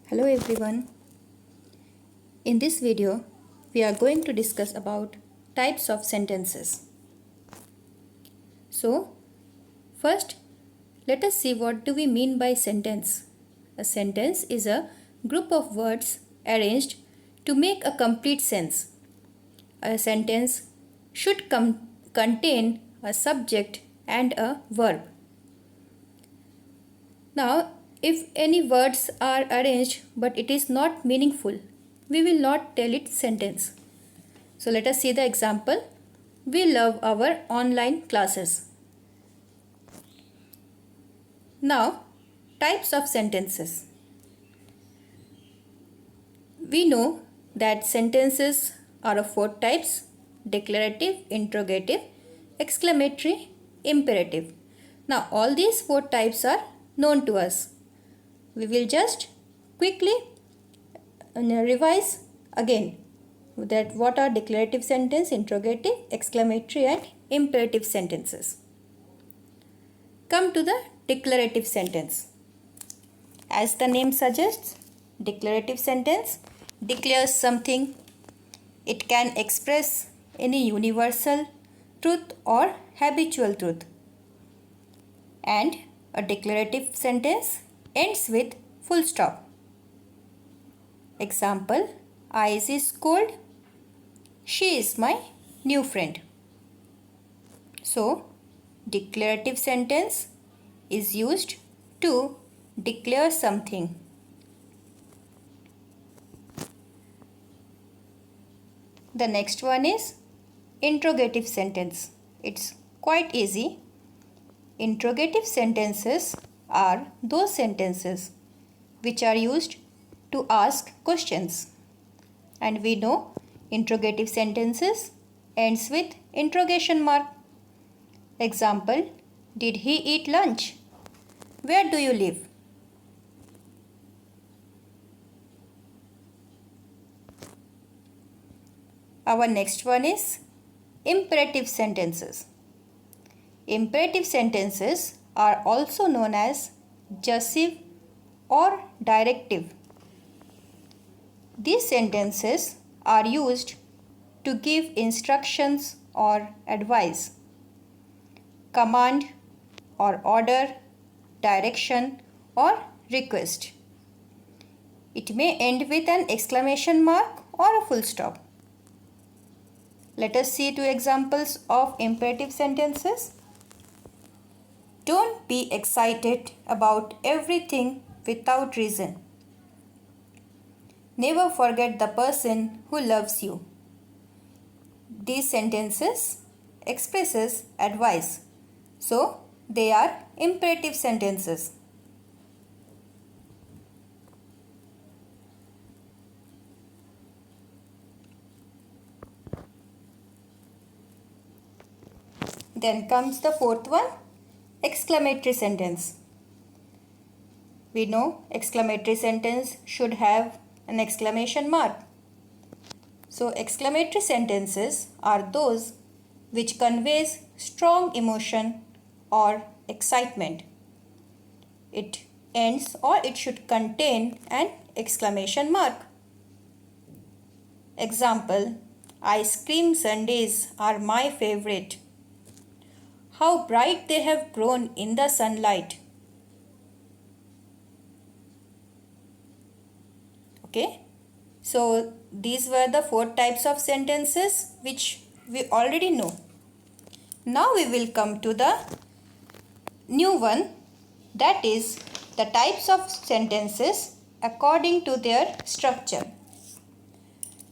Hello everyone. In this video, we are going to discuss about types of sentences. So, first, let us see what do we mean by sentence. A sentence is a group of words arranged to make a complete sense. A sentence should contain a subject and a verb. Now, if any words are arranged but it is not meaningful, we will not tell it sentence. So let us see the example. We love our online classes. Now, types of sentences. We know that sentences are of four types: declarative, interrogative, exclamatory, imperative. Now, all these four types are known to us. We will just quickly revise again that what are declarative sentence, interrogative, exclamatory and imperative sentences. Come to the declarative sentence. As the name suggests, declarative sentence declares something. It can express any universal truth or habitual truth. And a declarative sentence ends with full stop. Example: Ice is cold. She is my new friend. So, declarative sentence is used to declare something. The next one is interrogative sentence. It's quite easy. Interrogative sentences are those sentences which are used to ask questions. And we know interrogative sentences ends with interrogation mark. Example: Did he eat lunch? Where do you live? Our next one is imperative sentences. Imperative sentences are also known as jussive or directive. These sentences are used to give instructions or advice, command or order, direction or request. It may end with an exclamation mark or a full stop. Let us see two examples of imperative sentences. Don't be excited about everything without reason. Never forget the person who loves you. These sentences expresses advice. So, they are imperative sentences. Then comes the fourth one, exclamatory sentence. We know exclamatory sentence should have an exclamation mark. So exclamatory sentences are those which conveys strong emotion or excitement. It ends or it should contain an exclamation mark. Example: Ice cream sundaes are my favorite. How bright they have grown in the sunlight. Okay, so these were the four types of sentences which we already know. Now we will come to the new one, that is the types of sentences according to their structure.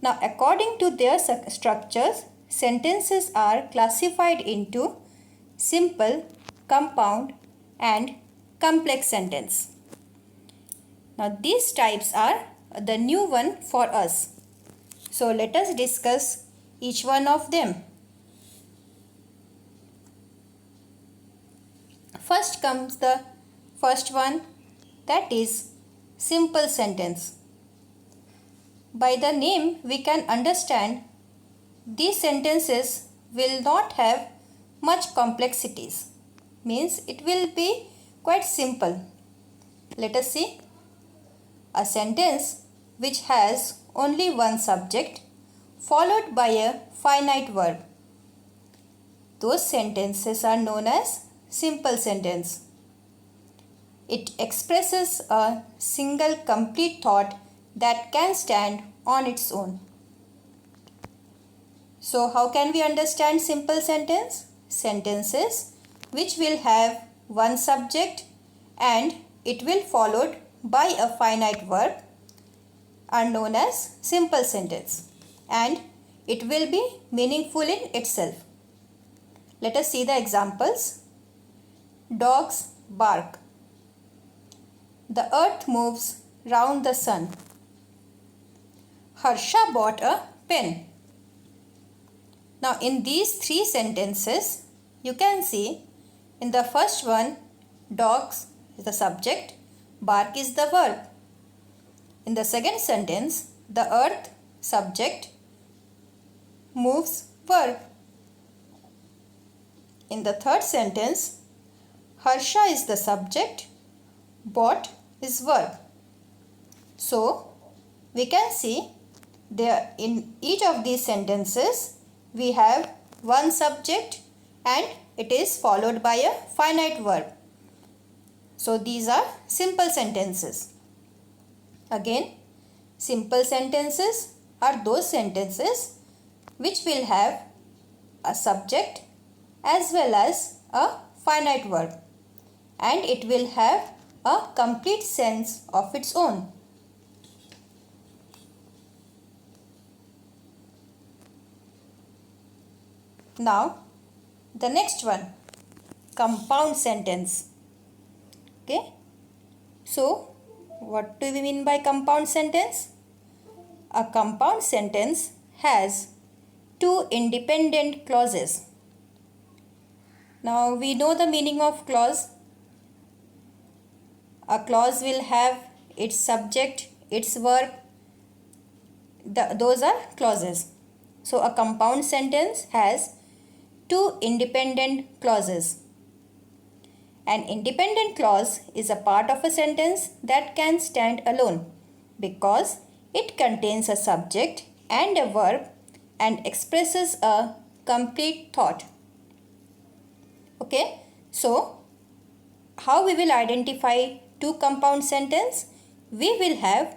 Now, according to their structures, sentences are classified into simple, compound and complex sentence. Now, these types are the new one for us. So, let us discuss each one of them. First comes the first one, that is simple sentence. By the name we can understand these sentences will not have much complexities. Means it will be quite simple. Let us see. A sentence which has only one subject followed by a finite verb. Those sentences are known as simple sentence. It expresses a single complete thought that can stand on its own. So how can we understand simple sentence? Sentences which will have one subject and it will followed by a finite verb are known as simple sentence, and it will be meaningful in itself. Let us see the examples. Dogs bark. The earth moves round the sun. Harsha bought a pen. Now in these three sentences, you can see in the first one, dogs is the subject, bark is the verb. In the second sentence, the earth subject, moves verb. In the third sentence, Harsha is the subject, bought is verb. So we can see there in each of these sentences we have one subject and it is followed by a finite verb. So these are simple sentences. Again, simple sentences are those sentences which will have a subject as well as a finite verb, and it will have a complete sense of its own. Now, the next one, compound sentence. Okay. So, what do we mean by compound sentence? A compound sentence has two independent clauses. Now, we know the meaning of clause. A clause will have its subject, its verb. Those are clauses. So, a compound sentence has two independent clauses. An independent clause is a part of a sentence that can stand alone because it contains a subject and a verb and expresses a complete thought. Okay, so how we will identify two compound sentence? We will have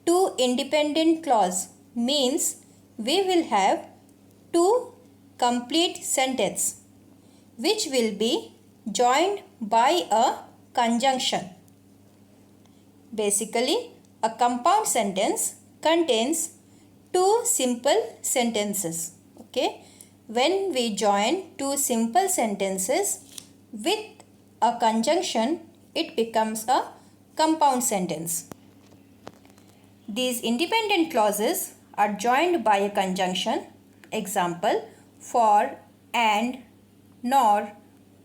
two independent clause, means we will have two complete sentence which will be joined by a conjunction. Basically, a compound sentence contains two simple sentences. Okay, when we join two simple sentences with a conjunction, it becomes a compound sentence. These independent clauses are joined by a conjunction. Example, for, and, nor,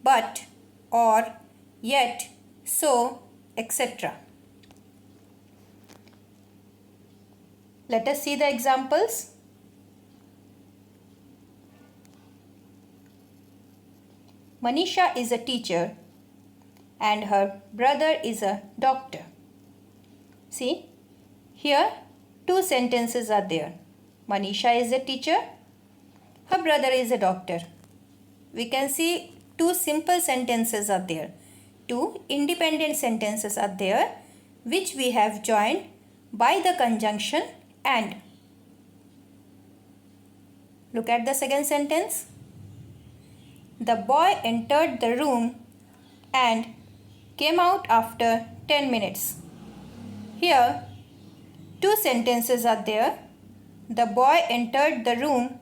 but, or, yet, so, etc. Let us see the examples. Manisha is a teacher and her brother is a doctor. See, here two sentences are there. Manisha is a teacher, her brother is a doctor. We can see two simple sentences are there. Two independent sentences are there which we have joined by the conjunction and. Look at the second sentence. The boy entered the room and came out after 10 minutes. Here, two sentences are there. The boy entered the room.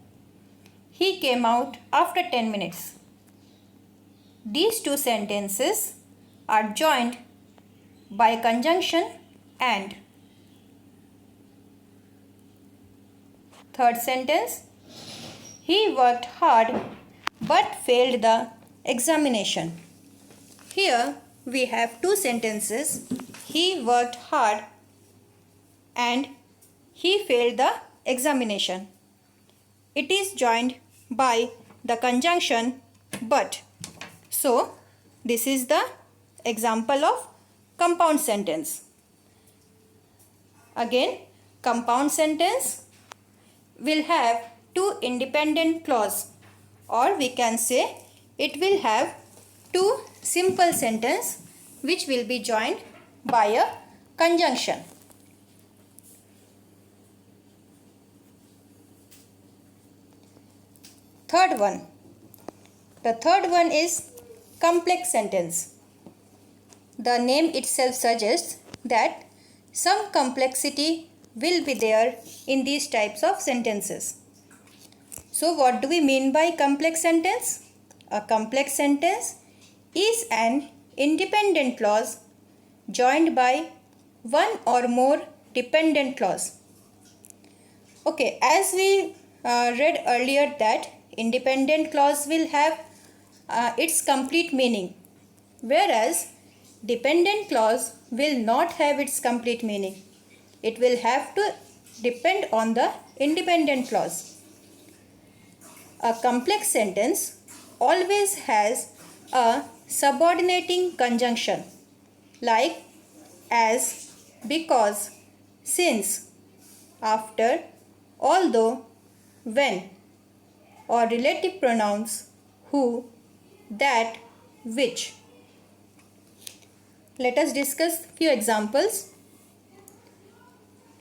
He came out after 10 minutes. These two sentences are joined by conjunction and. Third sentence. He worked hard but failed the examination. Here we have two sentences. He worked hard and he failed the examination. It is joined by the conjunction but. So this is the example of compound sentence. Again, compound sentence will have two independent clause, or we can say it will have two simple sentence which will be joined by a conjunction. Third one. The third one is complex sentence. The name itself suggests that some complexity will be there in these types of sentences. So what do we mean by complex sentence? A complex sentence is an independent clause joined by one or more dependent clause. Okay, as we read earlier that independent clause will have its complete meaning, whereas dependent clause will not have its complete meaning. It will have to depend on the independent clause. A complex sentence always has a subordinating conjunction like as, because, since, after, although, when, or relative pronouns who, that, which. Let us discuss few examples.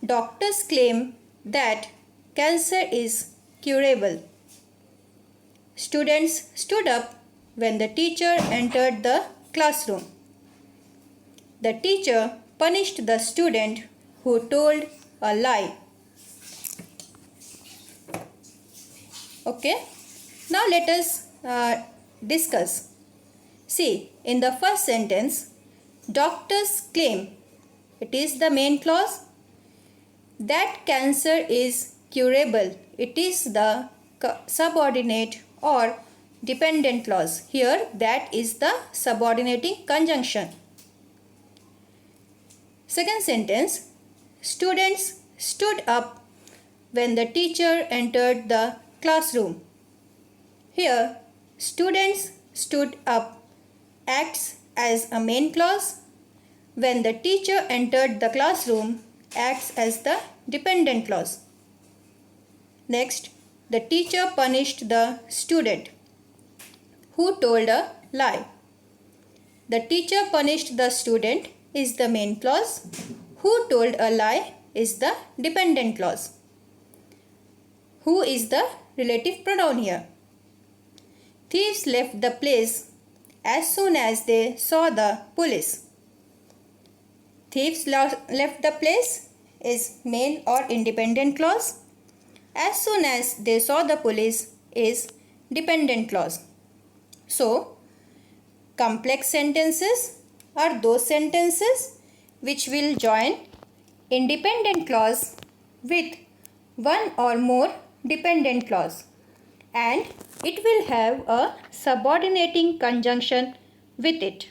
Doctors claim that cancer is curable. Students stood up when the teacher entered the classroom. The teacher punished the student who told a lie. Okay, now let us discuss. See, in the first sentence, doctors claim, it is the main clause, that cancer is curable. It is the subordinate or dependent clause. Here, that is the subordinating conjunction. Second sentence, students stood up when the teacher entered the classroom. Here, students stood up acts as a main clause. When the teacher entered the classroom acts as the dependent clause. Next, the teacher punished the student who told a lie. The teacher punished the student is the main clause. Who told a lie is the dependent clause. Who is the relative pronoun here? Thieves left the place as soon as they saw the police. Thieves left the place is main or independent clause. As soon as they saw the police is dependent clause. So, complex sentences are those sentences which will join independent clause with one or more dependent clause, and it will have a subordinating conjunction with it.